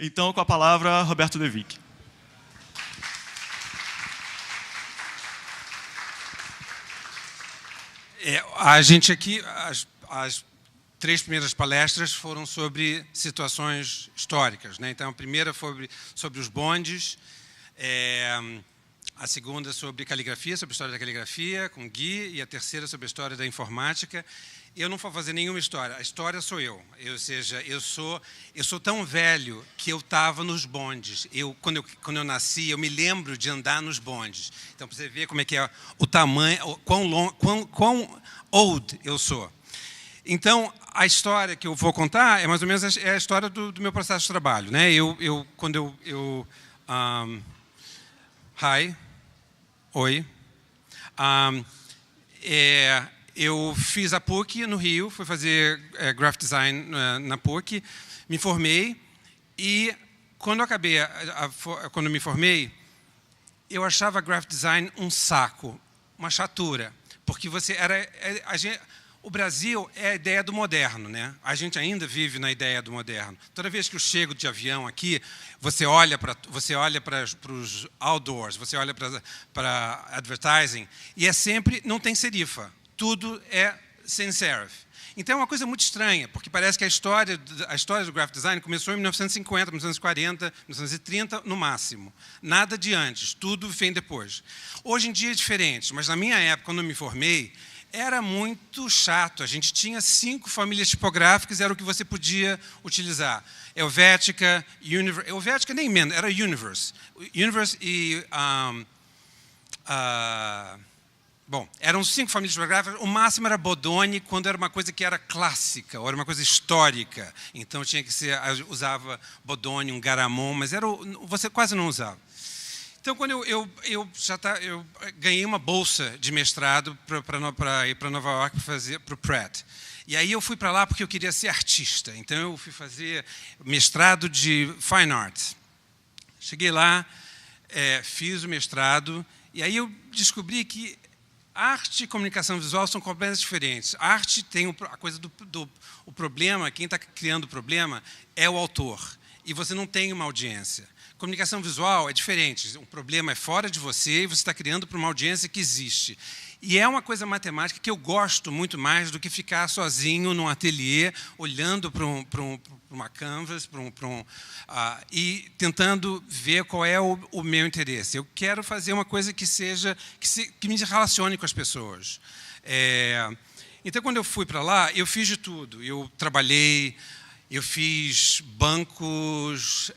Então, com a palavra, Roberto De Vick. A gente aqui, as 3 primeiras palestras foram sobre situações históricas, né? Então, a primeira foi sobre os bondes, a segunda sobre caligrafia, sobre a história da caligrafia, com Gui, e a terceira sobre a história da informática. Eu não vou fazer nenhuma história, a história sou eu. Ou seja, eu sou tão velho que eu estava nos bondes. Quando eu nasci, eu me lembro de andar nos bondes. Então, para você ver como é que é o tamanho, quão old eu sou. Então, a história que eu vou contar é mais ou menos a história do meu processo de trabalho, né? Oi. Eu fiz a PUC no Rio, fui fazer graphic design na PUC, me formei e quando eu me formei, eu achava graphic design um saco, uma chatura, porque o Brasil é a ideia do moderno, né? A gente ainda vive na ideia do moderno. Toda vez que eu chego de avião aqui, você olha para os outdoors, você olha para advertising, e não tem serifa. Tudo é sem serif. Então é uma coisa muito estranha, porque parece que a história do graphic design começou em 1950, 1940, 1930 no máximo. Nada de antes, tudo vem depois. Hoje em dia é diferente, mas na minha época, quando eu me formei, era muito chato. A gente tinha 5 famílias tipográficas, era o que você podia utilizar. Helvética, Helvética nem menos, era Universe. Universe e... Bom, eram 5 famílias tipográficas, o máximo era Bodoni, quando era uma coisa que era clássica, ou era uma coisa histórica. Então tinha que ser, usava Bodoni, um Garamond, mas você quase não usava. Então, quando eu ganhei uma bolsa de mestrado para ir para Nova York para o Pratt. E aí eu fui para lá porque eu queria ser artista. Então, eu fui fazer mestrado de Fine Arts. Cheguei lá, fiz o mestrado, e aí eu descobri que arte e comunicação visual são completamente diferentes. A arte tem a coisa o problema, quem está criando o problema é o autor. E você não tem uma audiência. Comunicação visual é diferente. O problema é fora de você e você está criando para uma audiência que existe. E é uma coisa matemática que eu gosto muito mais do que ficar sozinho num ateliê, olhando para uma canvas e tentando ver qual é o meu interesse. Eu quero fazer uma coisa que me relacione com as pessoas. Então, quando eu fui para lá, eu fiz de tudo. Eu trabalhei... Eu fiz bancos,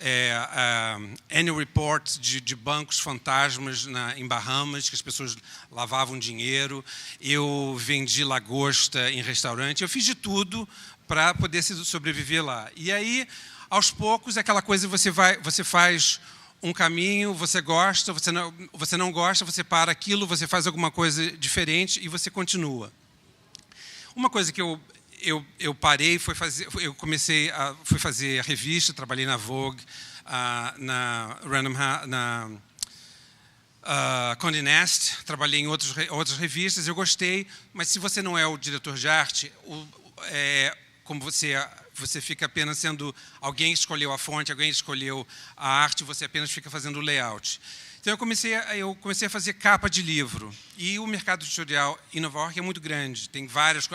annual reports de bancos fantasmas em Bahamas, que as pessoas lavavam dinheiro. Eu vendi lagosta em restaurante. Eu fiz de tudo para poder sobreviver lá. E aí, aos poucos, aquela coisa você faz um caminho, você gosta, você não gosta, você para aquilo, você faz alguma coisa diferente e você continua. Uma coisa que eu parei, fui fazer a revista, trabalhei na Vogue, na Random House, na Condé Nast, trabalhei em outras revistas, eu gostei, mas se você não é o diretor de arte, como você fica apenas sendo... Alguém escolheu a fonte, alguém escolheu a arte, você apenas fica fazendo o layout. Então, eu comecei a fazer capa de livro. E o mercado editorial em Nova York é muito grande. Tem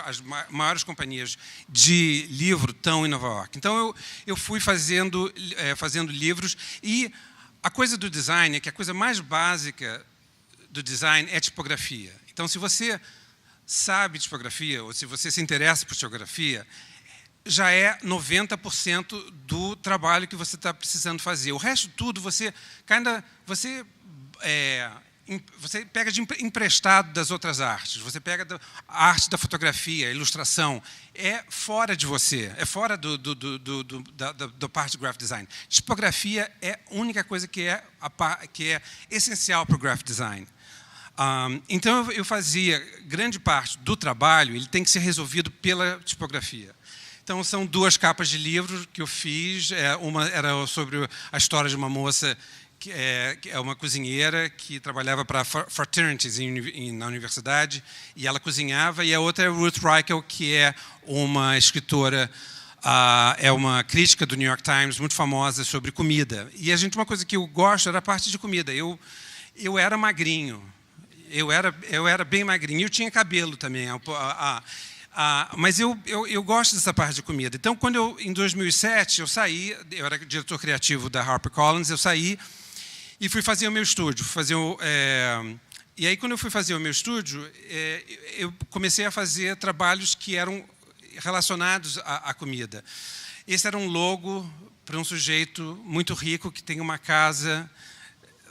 as maiores companhias de livro estão em Nova York. Então, eu fui fazendo livros. E a coisa do design é que a coisa mais básica do design é tipografia. Então, se você sabe tipografia, ou se você se interessa por tipografia, já é 90% do trabalho que você está precisando fazer. O resto tudo, você pega de emprestado das outras artes, você pega a arte da fotografia, a ilustração, é fora de você, é fora da parte do graphic design. Tipografia é a única coisa que é essencial para o graphic design. Então, eu fazia grande parte do trabalho, ele tem que ser resolvido pela tipografia. Então, são 2 capas de livro que eu fiz. Uma era sobre a história de uma moça que é uma cozinheira que trabalhava para fraternities na universidade, e ela cozinhava, e a outra é Ruth Reichel, que é uma escritora é uma crítica do New York Times muito famosa sobre comida. E uma coisa que eu gosto era a parte de comida. Eu era magrinho. Eu era bem magrinho. Eu tinha cabelo também. Mas eu gosto dessa parte de comida. Então, em 2007, eu saí, eu era diretor criativo da HarperCollins, eu saí e fui fazer o meu estúdio. E aí, quando eu fui fazer o meu estúdio, eu comecei a fazer trabalhos que eram relacionados à comida. Esse era um logo para um sujeito muito rico que tem uma casa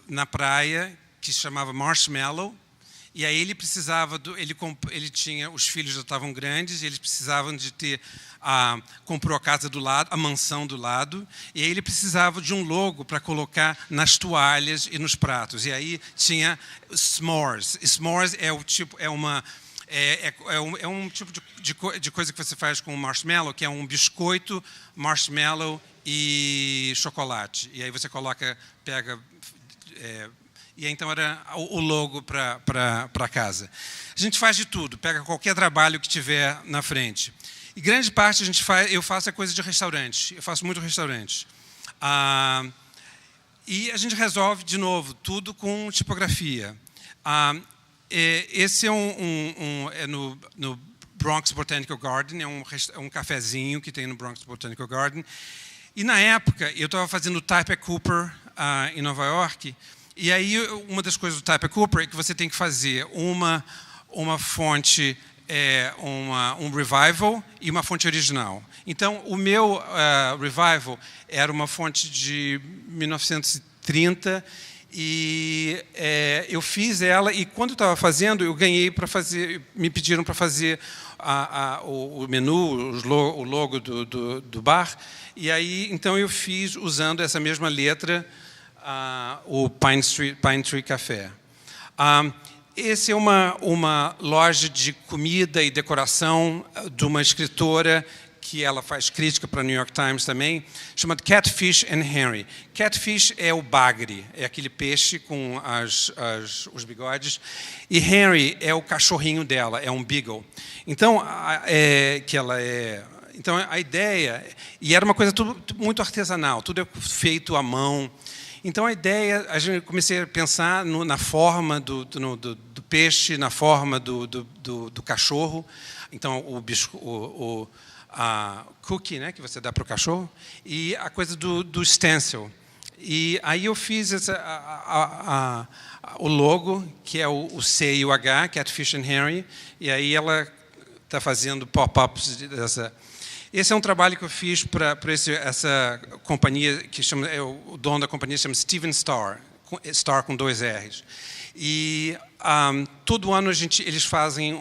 na praia que se chamava Marshmallow. E aí ele precisava, ele tinha, os filhos já estavam grandes, e eles precisavam de ter, comprou a casa do lado, a mansão do lado, e aí ele precisava de um logo para colocar nas toalhas e nos pratos. E aí tinha s'mores. S'mores é um tipo de coisa que você faz com marshmallow, que é um biscoito, marshmallow e chocolate. E aí você e então era o logo para casa. A gente faz de tudo, pega qualquer trabalho que tiver na frente. E grande parte eu faço coisa de restaurante. Eu faço muito restaurante. E a gente resolve, de novo, tudo com tipografia. Esse é no Bronx Botanical Garden, é um cafezinho que tem no Bronx Botanical Garden. E na época, eu estava fazendo o Type Cooper em Nova York. E aí, uma das coisas do Type Cooper é que você tem que fazer uma fonte, um revival e uma fonte original. Então, o meu revival era uma fonte de 1930 e eu fiz ela, e quando eu estava fazendo, eu ganhei para fazer, me pediram para fazer o menu, o logo do bar, e aí então eu fiz usando essa mesma letra, o Pine Tree Café. Esse é uma loja de comida e decoração de uma escritora que ela faz crítica para o New York Times também, chamada Catfish and Henry. Catfish é o bagre, é aquele peixe com os bigodes, e Henry é o cachorrinho dela, é um beagle. Então, então a ideia, e era uma coisa tudo muito artesanal, tudo é feito à mão. Então a ideia, comecei a pensar na forma do peixe, na forma do cachorro. Então a cookie, né, que você dá para o cachorro, e a coisa do stencil. E aí eu fiz o logo, que é o C e o H, Catfish and Henry, e aí ela está fazendo pop-ups dessa. Esse é um trabalho que eu fiz para essa companhia, que chama, o dono da companhia chama Steven Starr, Starr com 2 R's. E todo ano eles fazem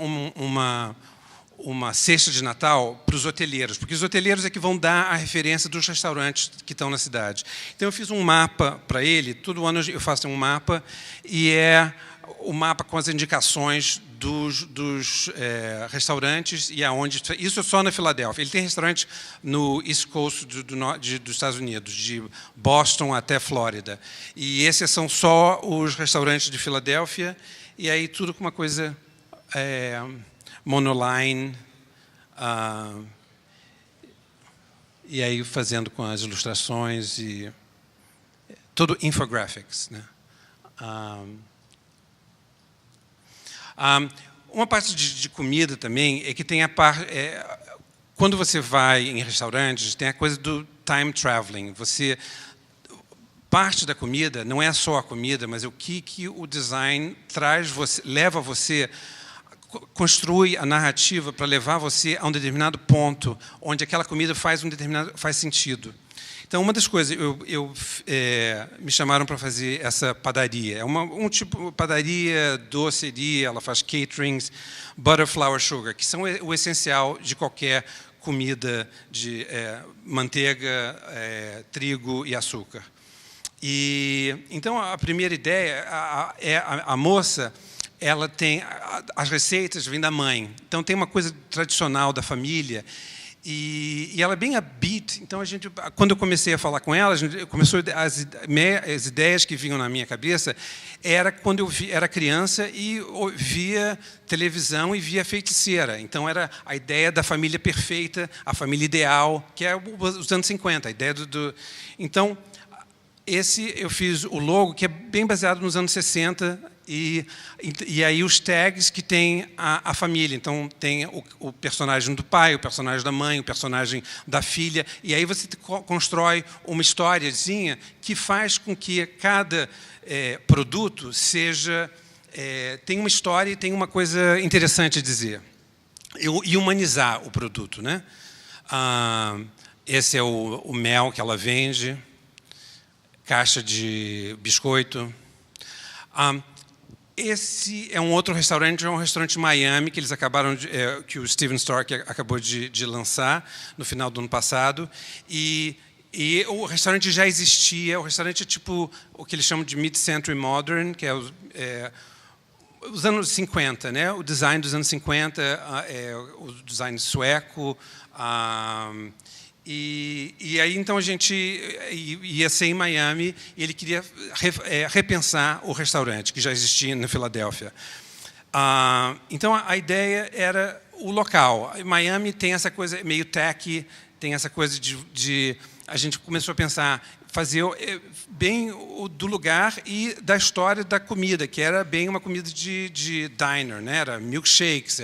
uma cesta de Natal para os hoteleiros, porque os hoteleiros é que vão dar a referência dos restaurantes que estão na cidade. Então eu fiz um mapa para ele, todo ano eu faço um mapa, e é o mapa com as indicações dos restaurantes e aonde. Isso é só na Filadélfia. Ele tem restaurante no East Coast dos Estados Unidos, de Boston até Flórida. E esses são só os restaurantes de Filadélfia, e aí tudo com uma coisa monoline, e aí fazendo com as ilustrações e tudo infographics, né? Uma parte de comida também é que tem a parte. Quando você vai em restaurantes, tem a coisa do time traveling. Parte da comida não é só a comida, mas é o que o design leva você, construi a narrativa para levar você a um determinado ponto onde aquela comida faz sentido. Então, uma das coisas, me chamaram para fazer essa padaria. É um tipo de padaria, doceria, ela faz caterings, butter, flour, sugar, que são o essencial de qualquer comida de manteiga, trigo e açúcar. E então, a primeira ideia é a moça, ela tem as receitas vêm da mãe. Então, tem uma coisa tradicional da família. E ela é bem upbeat, então quando eu comecei a falar com ela, as ideias que vinham na minha cabeça era quando eu era criança e via televisão e via Feiticeira. Então era a ideia da família perfeita, a família ideal, que é os anos 50, a ideia Então, eu fiz o logo, que é bem baseado nos anos 60, e aí os tags que tem a família. Então, tem o personagem do pai, o personagem da mãe, o personagem da filha, e aí você constrói uma historiazinha que faz com que cada produto tem uma história e tem uma coisa interessante a dizer. E humanizar o produto, né? Esse é o mel que ela vende, caixa de biscoito. Esse é um outro restaurante, é um restaurante em Miami, que eles acabaram que o Steven Stork acabou de lançar no final do ano passado. E o restaurante já existia. O restaurante é tipo o que eles chamam de mid-century modern, que é os anos 50, né? O design dos anos 50, o design sueco. E aí, então, a gente ia ser em Miami e ele queria repensar o restaurante, que já existia na Filadélfia. Então, a ideia era o local. Miami tem essa coisa meio tech, tem essa coisa de a gente começou a pensar, fazer bem do lugar e da história da comida, que era bem uma comida de diner, né? Era milkshakes,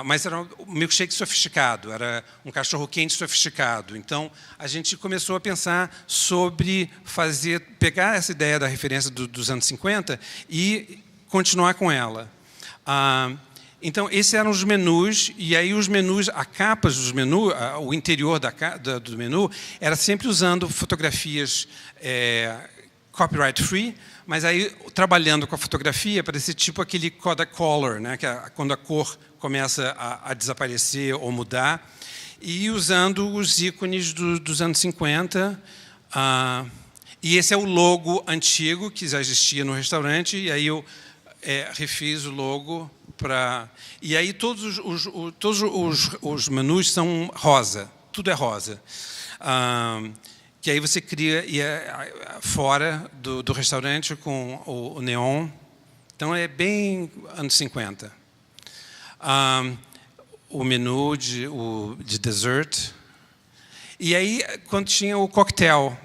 mas era um milkshake sofisticado, era um cachorro-quente sofisticado. Então, a gente começou a pensar sobre pegar essa ideia da referência dos anos 50 e continuar com ela. Então, esses eram os menus, e aí os menus, a capas dos menus, o interior do menu, era sempre usando fotografias copyright free, mas aí trabalhando com a fotografia para esse tipo aquele Kodak Color, né, que é quando a cor começa a desaparecer ou mudar, e usando os ícones dos anos 50. E esse é o logo antigo que já existia no restaurante, e aí eu refiz o logo e aí todos os menus são rosa, tudo é rosa. Que aí você cria fora do restaurante com o neon. Então é bem anos 50. O menu de dessert. E aí, quando tinha o coquetel.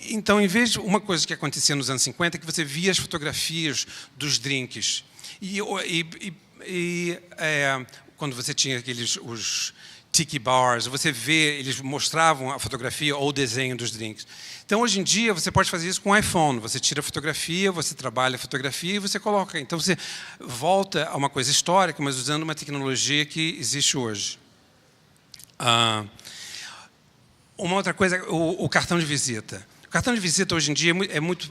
Então, em vez de uma coisa que acontecia nos anos 50, é que você via as fotografias dos drinks. Quando você tinha os tiki bars, você vê, eles mostravam a fotografia ou o desenho dos drinks. Então, hoje em dia, você pode fazer isso com o iPhone. Você tira a fotografia, você trabalha a fotografia e você coloca. Então, você volta a uma coisa histórica, mas usando uma tecnologia que existe hoje. Uma outra coisa, o cartão de visita. O cartão de visita, hoje em dia,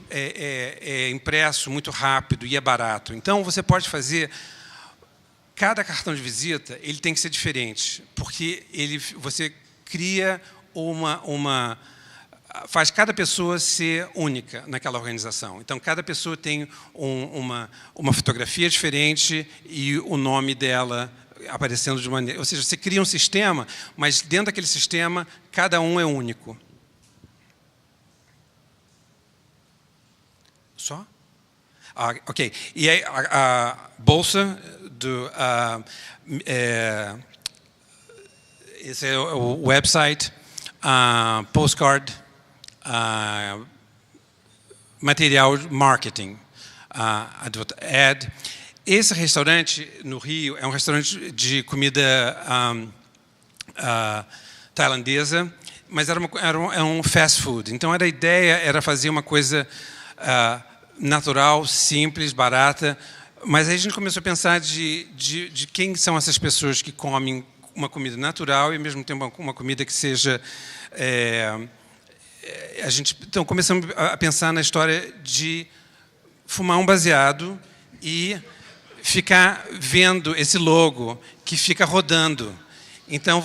é impresso muito rápido e é barato. Então, você pode fazer... Cada cartão de visita ele tem que ser diferente, porque você cria faz cada pessoa ser única naquela organização. Então, cada pessoa tem uma fotografia diferente e o nome dela aparecendo de maneira... Ou seja, você cria um sistema, mas dentro daquele sistema, cada um é único. Só? Ok. E aí, a bolsa esse é o website, postcard, material marketing, ad. Esse restaurante no Rio é um restaurante de comida tailandesa, mas era um fast food. Então, a ideia era fazer uma coisa natural, simples, barata. Mas aí a gente começou a pensar de quem são essas pessoas que comem uma comida natural e, ao mesmo tempo, uma comida que seja... Então, começamos a pensar na história de fumar um baseado e ficar vendo esse logo que fica rodando. Então,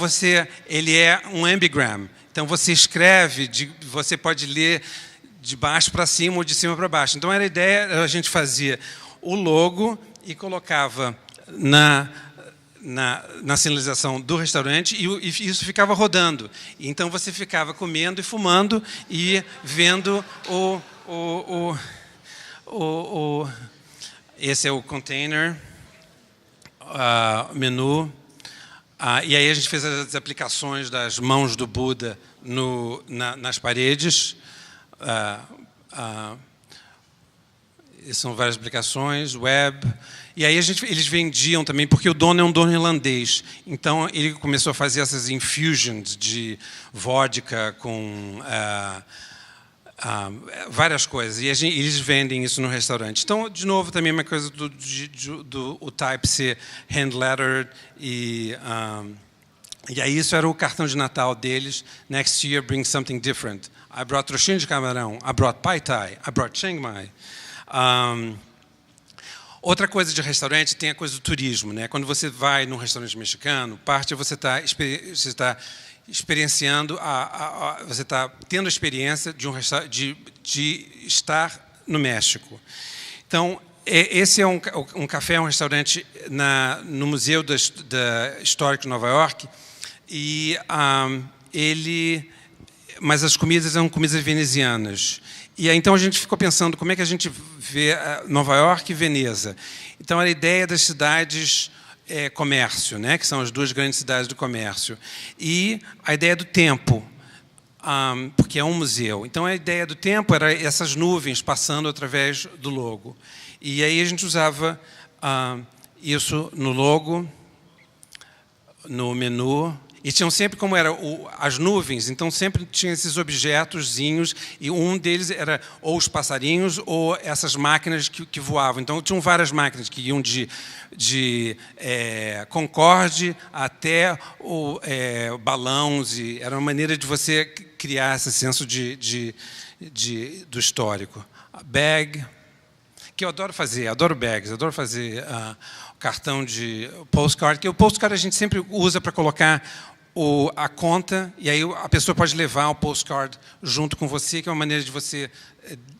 ele é um ambigram. Então, você escreve, você pode ler de baixo para cima ou de cima para baixo. Então, a ideia a gente fazia o logo e colocava na sinalização do restaurante e isso ficava rodando. Então você ficava comendo e fumando e vendo esse é o container, menu. E aí a gente fez as aplicações das mãos do Buda nas paredes. São várias aplicações, web. E aí eles vendiam também, porque o dono é um dono irlandês. Então ele começou a fazer essas infusions de vodka com várias coisas. E eles vendem isso no restaurante. Então, de novo, também uma coisa do type ser hand-lettered. E aí isso era o cartão de Natal deles. Next year, bring something different. I brought trouxinha de camarão. I brought pai thai. I brought Chiang Mai. Outra coisa de restaurante tem a coisa do turismo, né? Quando você vai num restaurante mexicano, parte você está experienciando, você está tendo a experiência de estar no México. Então, esse é um café, um restaurante no Museu Histórico de Nova York, e mas as comidas eram comidas venezianas. E aí, então a gente ficou pensando como é que a gente vê Nova York e Veneza. Então a ideia das cidades comércio, né, que são as duas grandes cidades do comércio, e a ideia do tempo, porque é um museu. Então a ideia do tempo era essas nuvens passando através do logo. E aí a gente usava isso no logo, no menu. E tinham sempre, como era as nuvens, então sempre tinha esses objetozinhos, e um deles era ou os passarinhos ou essas máquinas que voavam. Então tinham várias máquinas que iam de Concorde até balões, e era uma maneira de você criar esse senso do histórico. Bag, que eu adoro fazer, adoro bags, adoro fazer cartão de postcard, que o postcard a gente sempre usa para colocar a conta, e aí a pessoa pode levar o postcard junto com você, que é uma maneira de você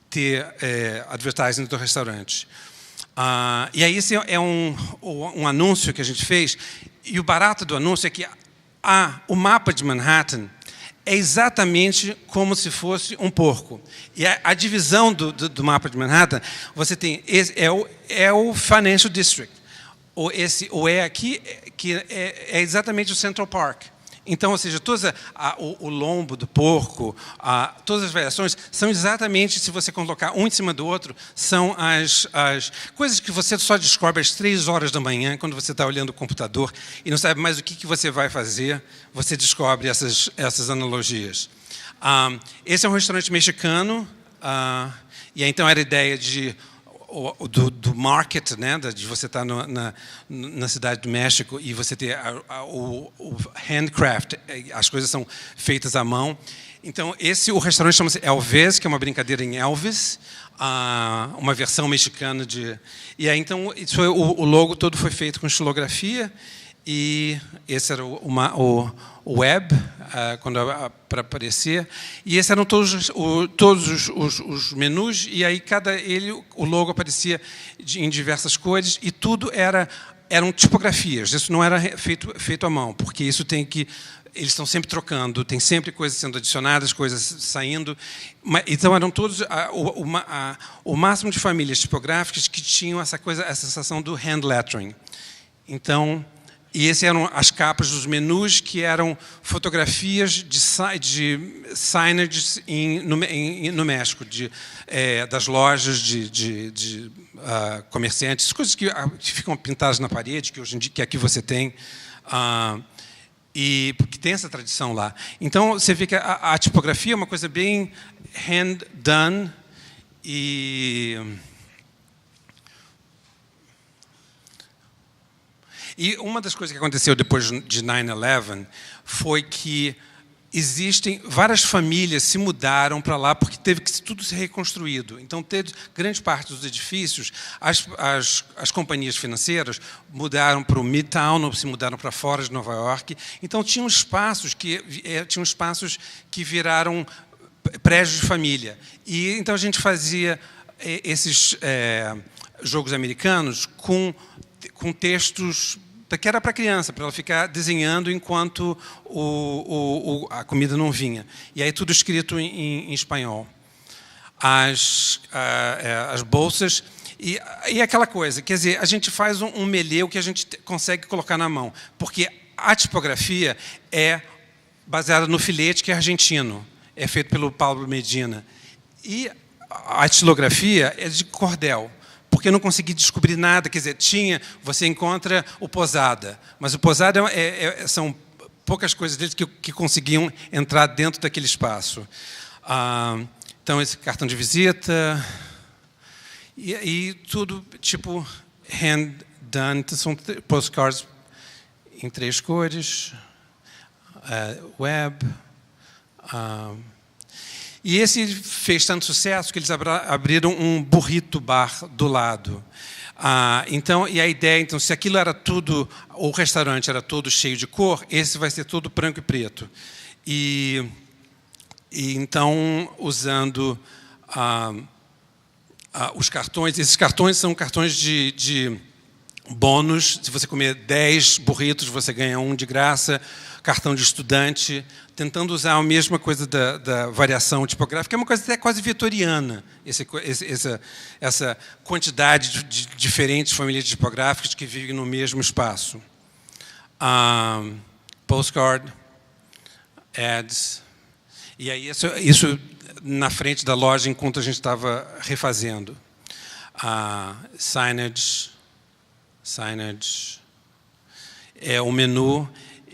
ter advertising do restaurante. E aí esse é um anúncio que a gente fez, e o barato do anúncio é que o mapa de Manhattan é exatamente como se fosse um porco. E a divisão do mapa de Manhattan, você tem o Financial District. O aqui, que é exatamente o Central Park. Então, ou seja, o lombo do porco, todas as variações, são exatamente, se você colocar um em cima do outro, são as coisas que você só descobre às 3 horas da manhã, quando você está olhando o computador e não sabe mais o que você vai fazer, você descobre essas analogias. Esse é um restaurante mexicano, e aí, então era a ideia do market, né, de você estar na cidade do México e você ter o handcraft, as coisas são feitas à mão. Então o restaurante chama-se Elvis, que é uma brincadeira em Elvis, uma versão mexicana e aí então o logo todo foi feito com estilografia, e esse era o web, para aparecer, e esses eram todos os menus, e aí o logo aparecia em diversas cores, e tudo eram tipografias. Isso não era feito à mão, porque isso eles estão sempre trocando, tem sempre coisas sendo adicionadas, coisas saindo. Então eram todos o máximo de famílias tipográficas que tinham essa sensação do hand lettering. Então, e essas eram as capas dos menus, que eram fotografias de signage no México, das lojas de comerciantes, coisas que ficam pintadas na parede, que hoje em dia que aqui você tem, e porque tem essa tradição lá. Então você vê que a tipografia é uma coisa bem hand done, E uma das coisas que aconteceu depois de 9/11 foi que existem várias famílias se mudaram para lá porque teve que tudo ser reconstruído. Então, grande parte dos edifícios, as companhias financeiras mudaram para o Midtown, ou se mudaram para fora de Nova York. Então, tinham espaços que viraram prédios de família. E então a gente fazia esses jogos americanos com textos que era para a criança, para ela ficar desenhando enquanto a comida não vinha. E aí tudo escrito em espanhol. As bolsas... E aquela coisa, quer dizer, a gente faz um meleu que a gente consegue colocar na mão, porque a tipografia é baseada no filete, que é argentino, é feito pelo Pablo Medina. E a estilografia é de cordel, porque eu não consegui descobrir nada, quer dizer, você encontra o Posada, mas o Posada são poucas coisas dele que conseguiam entrar dentro daquele espaço. Então, esse cartão de visita... E tudo, tipo, hand done, são postcards em 3 cores, web. E esse fez tanto sucesso que eles abriram um burrito bar do lado. Então, e a ideia, então, se aquilo era tudo, o restaurante era todo cheio de cor, esse vai ser todo branco e preto. E então, usando... os cartões, esses cartões são cartões de bônus. Se você comer 10 burritos, você ganha 1 de graça. Cartão de estudante, tentando usar a mesma coisa da variação tipográfica, é uma coisa até quase vitoriana, essa quantidade de diferentes famílias tipográficas que vivem no mesmo espaço. Postcard, ads, e aí isso na frente da loja enquanto a gente estava refazendo. Signage, o menu.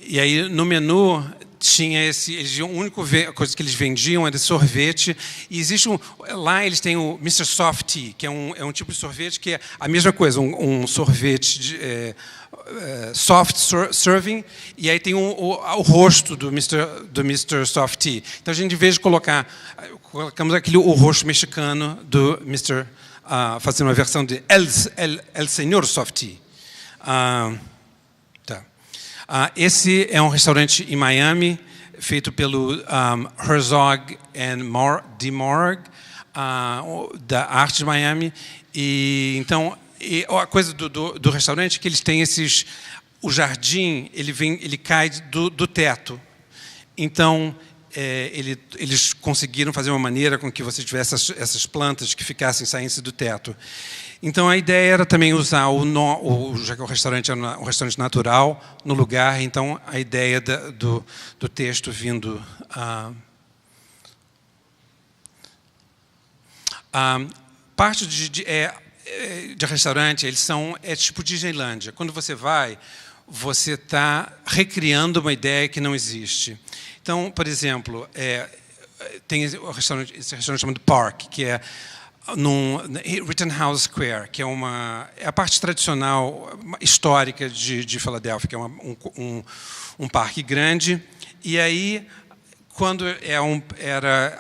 E aí no menu tinha a única coisa que eles vendiam era sorvete. E existe lá eles têm o Mr. Softy, que é um tipo de sorvete que é a mesma coisa, um sorvete soft serving, e aí tem o rosto do Mr. Softy. Então a gente, em vez de colocamos o rosto mexicano do Mr. Fazendo uma versão de El Senhor Softy. Esse é um restaurante em Miami, feito pelo Herzog de Morg, da Arte de Miami. E então a coisa do restaurante é que eles têm o jardim, ele cai do teto. Então eles conseguiram fazer uma maneira com que você tivesse essas plantas que ficassem saindo do teto. Então a ideia era também usar já que o restaurante era um restaurante natural no lugar, então a ideia do texto vindo parte de restaurante, é tipo Disneylândia. Quando você vai, você está recriando uma ideia que não existe. Então, por exemplo, tem esse restaurante chamado Park, que é no Rittenhouse Square, que é a parte tradicional, histórica de Filadélfia, que é um parque grande. E aí, quando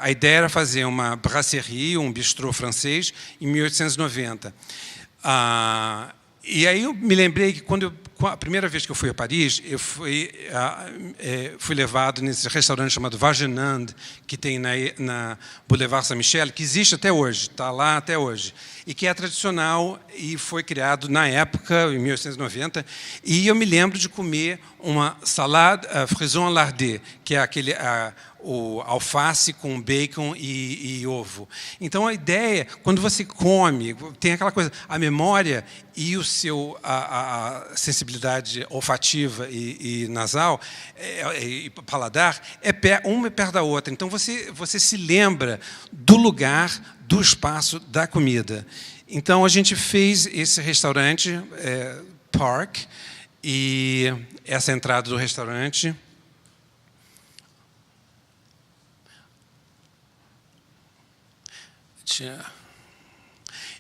a ideia era fazer uma brasserie, um bistrô francês, em 1890. E aí eu me lembrei que a primeira vez que eu fui a Paris, eu fui levado nesse restaurante chamado Vagenand, que tem na Boulevard Saint-Michel, que existe até hoje, está lá até hoje, e que é tradicional e foi criado na época, em 1890, e eu me lembro de comer uma salada frison lardée, que é o alface com bacon e ovo. Então a ideia, quando você come, tem aquela coisa, a memória e a sensibilidade olfativa e nasal e paladar uma perto da outra. Então você se lembra do lugar, do espaço, da comida. Então a gente fez esse restaurante Park, e essa entrada do restaurante.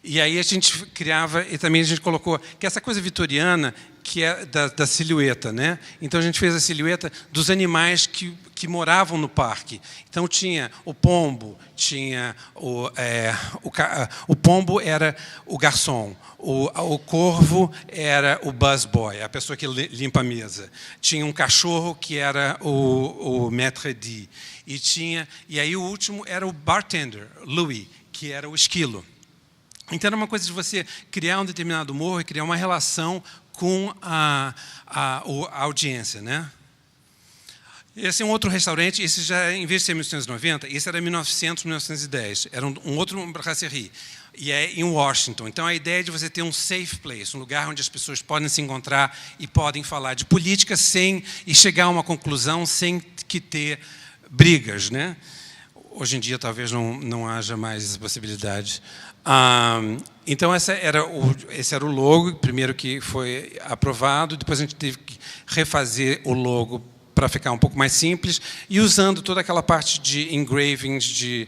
E aí a gente criava, e também a gente colocou, que essa coisa vitoriana, que é da silhueta, né? Então a gente fez a silhueta dos animais que moravam no parque. Então tinha o pombo, tinha o pombo era o garçom, o corvo era o busboy, a pessoa que limpa a mesa. Tinha um cachorro que era o maître d'. E aí o último era o bartender, Louis, que era o esquilo. Então era uma coisa de você criar um determinado humor e criar uma relação com a audiência, né? Esse é um outro restaurante, esse já, em vez de ser 1990, esse era 1900, 1910. Era um outro brasserie. E é em Washington. Então, a ideia é de você ter um safe place, um lugar onde as pessoas podem se encontrar e podem falar de política e chegar a uma conclusão sem que ter brigas, né? Hoje em dia, talvez não haja mais essa possibilidade. Então, esse era o logo, primeiro que foi aprovado, depois a gente teve que refazer o logo para ficar um pouco mais simples, e usando toda aquela parte de engravings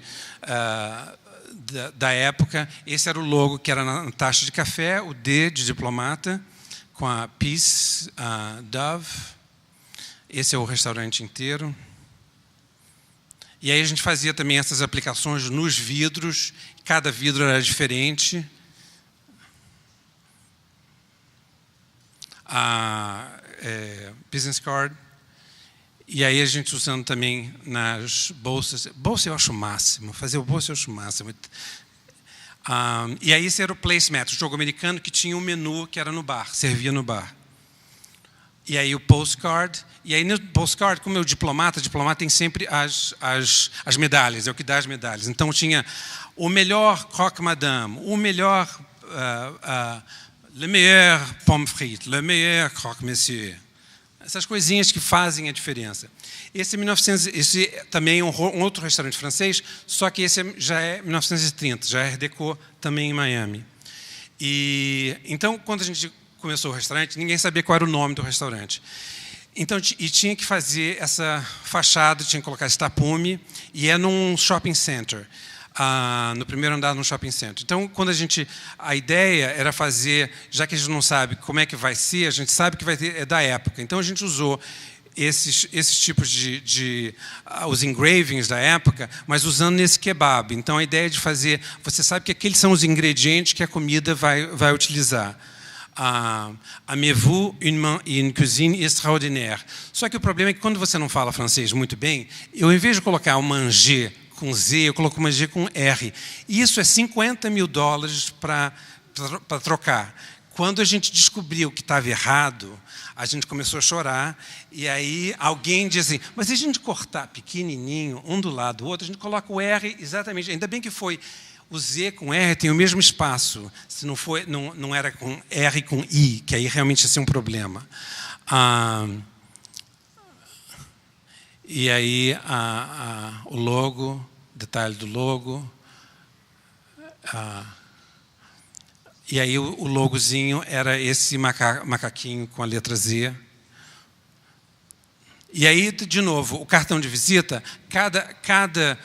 da época. Esse era o logo que era na taça de café, o D de diplomata, com a Peace, a Dove. Esse é o restaurante inteiro. E aí a gente fazia também essas aplicações nos vidros, cada vidro era diferente. Business card. E aí a gente usando também nas bolsas. Bolsa eu acho o máximo, fazer o bolsa eu acho o máximo. E aí esse era o placemat, o jogo americano que tinha um menu que era no bar, servia no bar. E aí o postcard. E aí no postcard, como é o diplomata tem sempre as medalhas, é o que dá as medalhas. Então tinha o melhor croque madame, o melhor le meilleur pomme frite, le meilleur croque monsieur. Essas coisinhas que fazem a diferença. Esse também é um outro restaurante francês, só que esse já é 1930, já é Art Deco também em Miami. Então, quando a gente começou o restaurante, ninguém sabia qual era o nome do restaurante. Então, tinha que fazer essa fachada, tinha que colocar esse tapume, e é num shopping center. No primeiro andar no shopping center. Então, a ideia era fazer, já que a gente não sabe como é que vai ser, a gente sabe que vai ter, é da época. Então, a gente usou esses tipos os engravings da época, mas usando nesse kebab. Então, a ideia é de fazer, você sabe que aqueles são os ingredientes que a comida vai utilizar. Aimez-vous une cuisine extraordinaire. Só que o problema é que quando você não fala francês muito bem, eu, em vez de colocar o manger com Z, eu coloco uma G com R. Isso é $50 mil para trocar. Quando a gente descobriu que estava errado, a gente começou a chorar, e aí alguém diz assim, mas se a gente cortar pequenininho, um do lado do outro, a gente coloca o R exatamente. Ainda bem que foi o Z com R, tem o mesmo espaço. Se não era com R com I, que aí realmente ia ser um problema. E aí o logo, detalhe do logo. E aí o logozinho era esse macaquinho com a letra Z. E aí, de novo, o cartão de visita, cada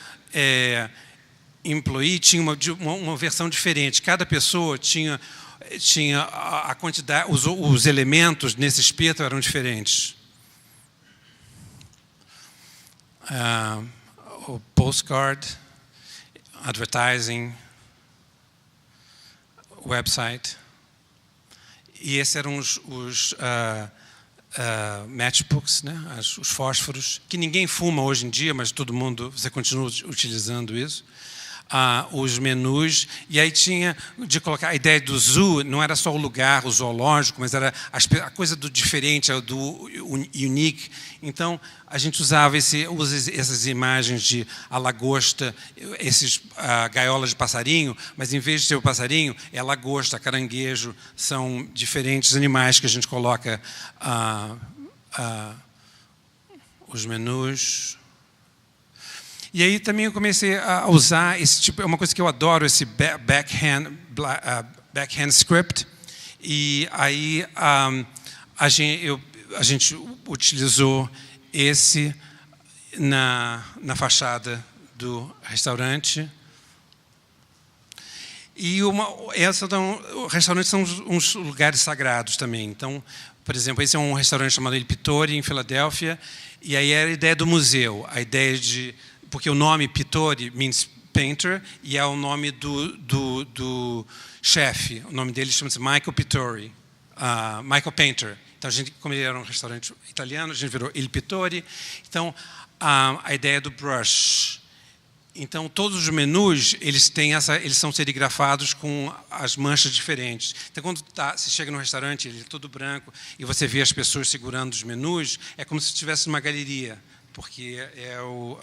employee tinha uma versão diferente. Cada pessoa tinha a quantidade, os elementos nesse espeto eram diferentes. O postcard, advertising, website. E esses eram os matchbooks, né? Os fósforos, que ninguém fuma hoje em dia, mas você continua utilizando isso. Os menus, e aí tinha de colocar a ideia do zoo, não era só o lugar, o zoológico, mas era a coisa do diferente, do unique. Então, a gente usa essas imagens de a lagosta, esses gaiolas de passarinho, mas em vez de ser o passarinho, é a lagosta, caranguejo, são diferentes animais que a gente coloca os menus. E aí também eu comecei a usar esse tipo, é uma coisa que eu adoro, esse backhand script. E aí a gente utilizou esse na fachada do restaurante. E restaurantes são uns lugares sagrados também. Então, por exemplo, esse é um restaurante chamado Il Pittori, em Filadélfia. E aí era a ideia do museu, a ideia de... Porque o nome Pittori means painter, e é o nome do chefe. O nome dele chama-se Michael Pittori, Michael Painter. Então, como ele era um restaurante italiano, a gente virou Il Pittori. Então, a ideia do brush. Então, todos os menus, eles são serigrafados com as manchas diferentes. Então, quando você chega no restaurante, ele é todo branco, e você vê as pessoas segurando os menus, é como se estivesse numa galeria, porque é o...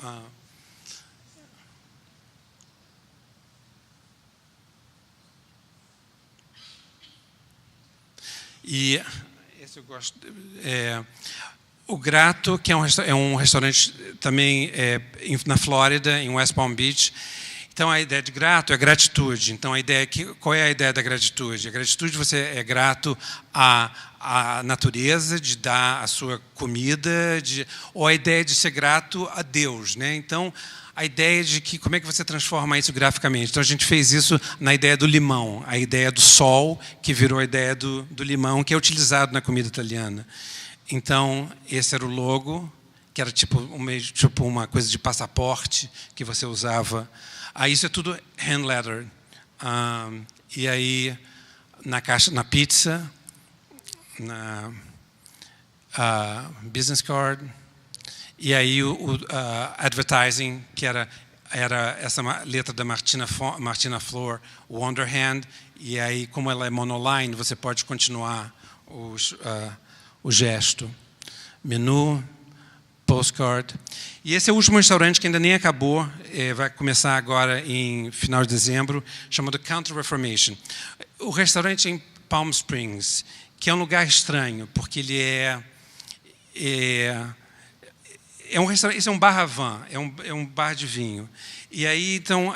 E esse eu gosto... O Grato, que é um restaurante também na Flórida, em West Palm Beach. Então, a ideia de grato é gratitude. Então, qual é a ideia da gratitude? A gratitude, você é grato à natureza, de dar a sua comida, ou a ideia de ser grato a Deus, né? Então, a ideia de que como é que você transforma isso graficamente. Então, a gente fez isso na ideia do limão, a ideia do sol, que virou a ideia do limão, que é utilizado na comida italiana. Então, esse era o logo, que era tipo uma coisa de passaporte que você usava. Isso é tudo hand lettered. E aí, na caixa, na pizza, na business card, e aí o advertising, que era essa letra da Martina Flor, Wonder Hand, e aí, como ela é monoline, você pode continuar o gesto. Menu, postcard. E esse é o último restaurante que ainda nem acabou, vai começar agora em final de dezembro, chamado Counter Reformation. O restaurante é em Palm Springs, que é um lugar estranho, porque ele é um restaurante, esse é um bar à van, é um bar de vinho. E aí, então,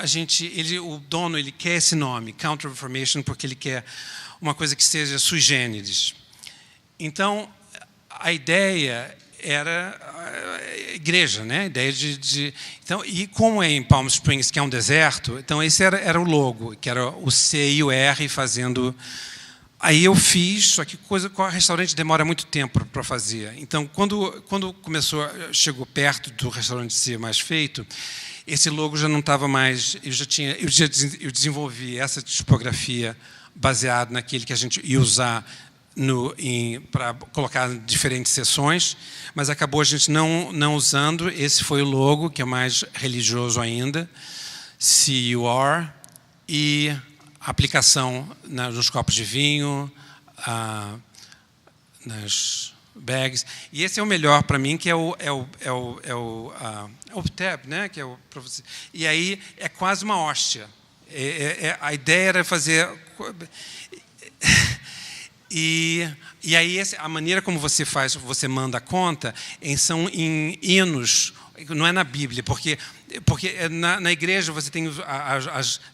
o dono, ele quer esse nome, Counter Reformation, porque ele quer uma coisa que seja sui generis. Então, a ideia era a igreja, né? A ideia então, e como é em Palm Springs, que é um deserto, então esse era o logo, que era o C e o R fazendo. Aí eu fiz, só que o restaurante demora muito tempo para fazer. Então, quando chegou perto do restaurante ser mais feito, esse logo já não estava mais. Eu desenvolvi essa tipografia baseado naquele que a gente ia usar para colocar em diferentes seções, mas acabou a gente não usando. Esse foi o logo, que é mais religioso ainda, CUR, e a aplicação nos copos de vinho, nas bags. E esse é o melhor para mim, que é o tab, né? Que é e aí é quase uma hóstia. A ideia era fazer... E aí a maneira como você manda a conta são em hinos, não é na Bíblia, porque na igreja você tem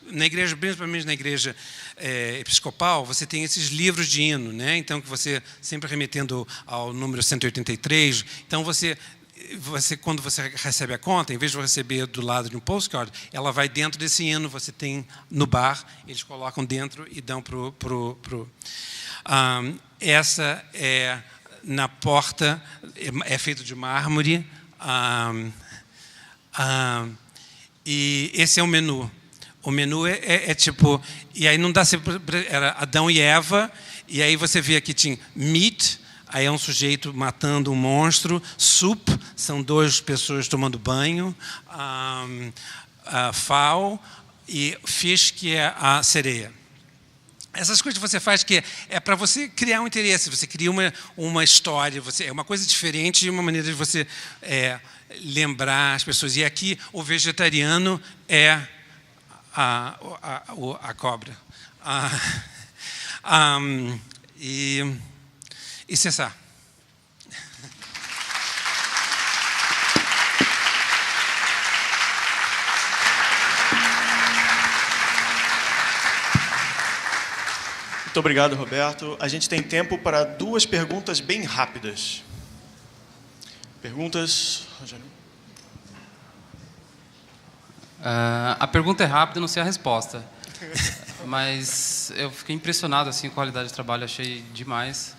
na igreja, principalmente na igreja episcopal, você tem esses livros de hino, né? Então que você sempre remetendo ao número 183. Então quando você recebe a conta, em vez de receber do lado de um postcard, ela vai dentro desse hino. Você tem no bar, eles colocam dentro e dão pro essa é na porta, é feito de mármore, e esse é o menu. O menu é tipo, e aí não dá sempre, era Adão e Eva, e aí você vê aqui tinha meat, aí é um sujeito matando um monstro, soup, são duas pessoas tomando banho, fowl, e fish, que é a sereia. Essas coisas que você faz que é para você criar um interesse, você cria uma história, é uma coisa diferente, uma maneira de você lembrar as pessoas. E aqui o vegetariano é a cobra. E cessar. Muito obrigado, Roberto. A gente tem tempo para 2 perguntas bem rápidas. Perguntas, Rogério? A pergunta é rápida, não sei a resposta. Mas eu fiquei impressionado assim, com a qualidade de trabalho, achei demais.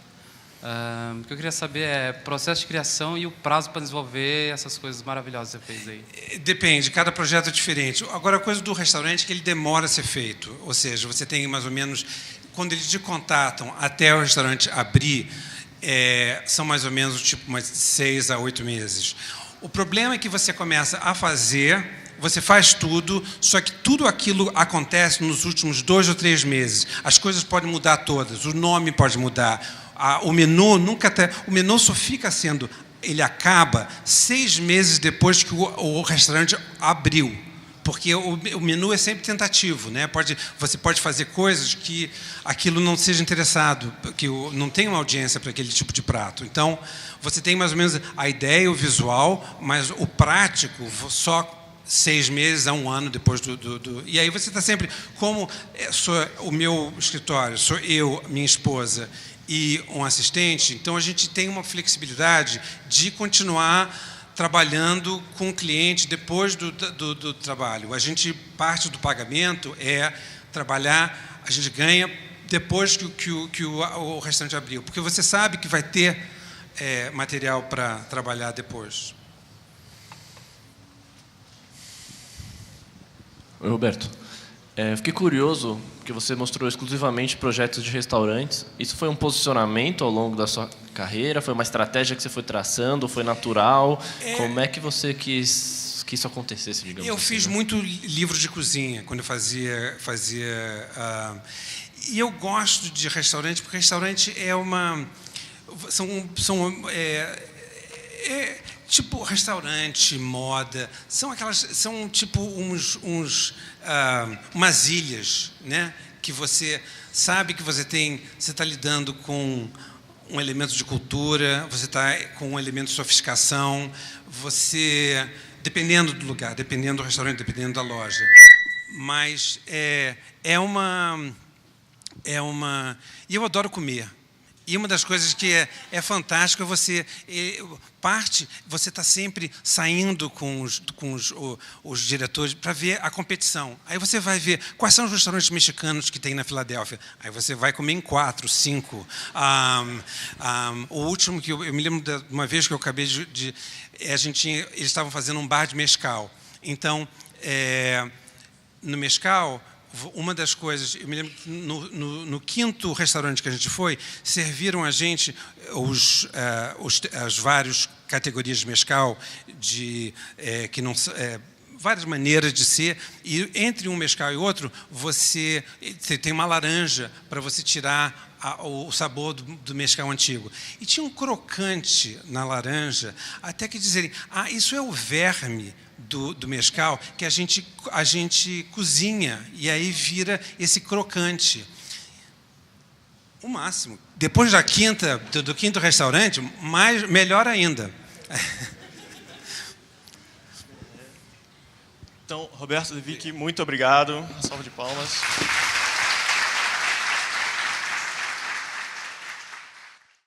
O que eu queria saber é processo de criação e o prazo para desenvolver essas coisas maravilhosas que você fez aí. Depende, cada projeto é diferente. Agora, a coisa do restaurante é que ele demora a ser feito. Ou seja, você tem mais ou menos... Quando eles te contatam até o restaurante abrir, são mais ou menos tipo umas 6 a 8 meses. O problema é que você começa a fazer, você faz tudo, só que tudo aquilo acontece nos últimos 2 ou 3 meses. As coisas podem mudar todas, o nome pode mudar, o menu o menu só fica sendo, ele acaba 6 meses depois que o restaurante abriu. Porque o menu é sempre tentativo, né? Você pode fazer coisas que aquilo não seja interessado, que não tem uma audiência para aquele tipo de prato. Então, você tem mais ou menos a ideia, o visual, mas o prático só 6 meses a 1 ano depois E aí você está sempre... Como o meu escritório, sou eu, minha esposa e um assistente, então a gente tem uma flexibilidade de continuar trabalhando com o cliente depois do trabalho. Parte do pagamento é trabalhar, a gente ganha depois que o restaurante abriu, porque você sabe que vai ter material para trabalhar depois. Oi, Roberto. Fiquei curioso, porque você mostrou exclusivamente projetos de restaurantes. Isso foi um posicionamento ao longo da sua carreira? Foi uma estratégia que você foi traçando? Foi natural? Como é que você quis que isso acontecesse, digamos Eu assim, fiz né? muito livro de cozinha, quando eu fazia e eu gosto de restaurante, porque restaurante é uma... tipo restaurante, moda, são tipo umas ilhas, né? Que você sabe que você está lidando com um elemento de cultura, você está com um elemento de sofisticação, dependendo do lugar, dependendo do restaurante, dependendo da loja, mas e eu adoro comer. E uma das coisas que é fantástica, você está sempre saindo com os diretores para ver a competição. Aí você vai ver quais são os restaurantes mexicanos que tem na Filadélfia. Aí você vai comer em 4, 5. O último que eu me lembro de uma vez que eu acabei eles estavam fazendo um bar de mezcal. Então, no mezcal, uma das coisas, eu me lembro que no 5º restaurante que a gente foi, serviram a gente as várias categorias de mezcal, várias maneiras de ser, e entre um mezcal e outro, você tem uma laranja para você tirar o sabor do mezcal antigo. E tinha um crocante na laranja, até que dizerem, isso é o verme do mezcal que a gente cozinha, e aí vira esse crocante. O máximo. Depois do 5º restaurante, melhor ainda. Então, Roberto, Vicky, muito obrigado. Uma salva de palmas.